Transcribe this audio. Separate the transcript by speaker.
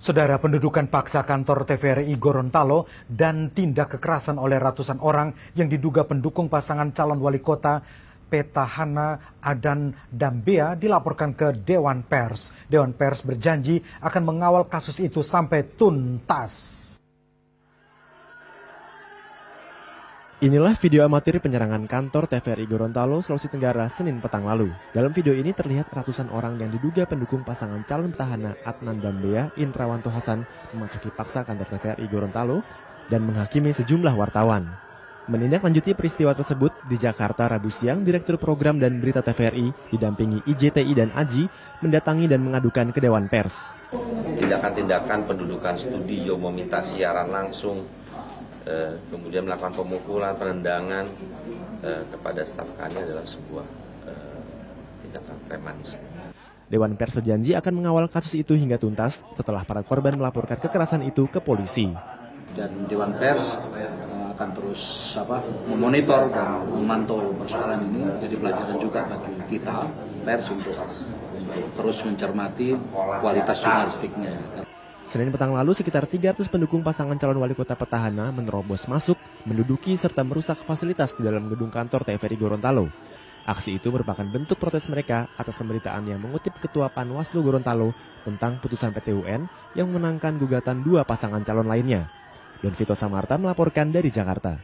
Speaker 1: Saudara, pendudukan paksa kantor TVRI Gorontalo dan tindak kekerasan oleh ratusan orang yang diduga pendukung pasangan calon wali kota Petahana Adan Dambea dilaporkan ke Dewan Pers. Dewan Pers berjanji akan mengawal kasus itu sampai tuntas.
Speaker 2: Inilah video amatir penyerangan kantor TVRI Gorontalo, Sulawesi Tenggara, Senin petang lalu. Dalam video ini terlihat ratusan orang yang diduga pendukung pasangan calon petahana Adnan Dambea, Indrawanto Hasan, memasuki paksa kantor TVRI Gorontalo dan menghakimi sejumlah wartawan. Menindaklanjuti peristiwa tersebut, di Jakarta Rabu siang, Direktur Program dan Berita TVRI didampingi IJTI dan AJI mendatangi dan mengadukan ke Dewan Pers.
Speaker 3: Tindakan-tindakan pendudukan studio, meminta siaran langsung, kemudian melakukan pemukulan, penendangan kepada staf kami adalah sebuah tindakan premanisme.
Speaker 2: Dewan Pers berjanji akan mengawal kasus itu hingga tuntas setelah para korban melaporkan kekerasan itu ke polisi.
Speaker 4: Dan Dewan Pers akan terus memonitor dan memantau persoalan ini, jadi pelajaran juga bagi kita pers untuk terus mencermati kualitas jurnalistiknya.
Speaker 2: Senin petang lalu, sekitar 300 pendukung pasangan calon wali kota petahana menerobos masuk, menduduki serta merusak fasilitas di dalam gedung kantor TVRI Gorontalo. Aksi itu merupakan bentuk protes mereka atas pemberitaan yang mengutip Ketua Panwaslu Gorontalo tentang putusan PT UN yang memenangkan gugatan dua pasangan calon lainnya. Don Vito Samarta melaporkan dari Jakarta.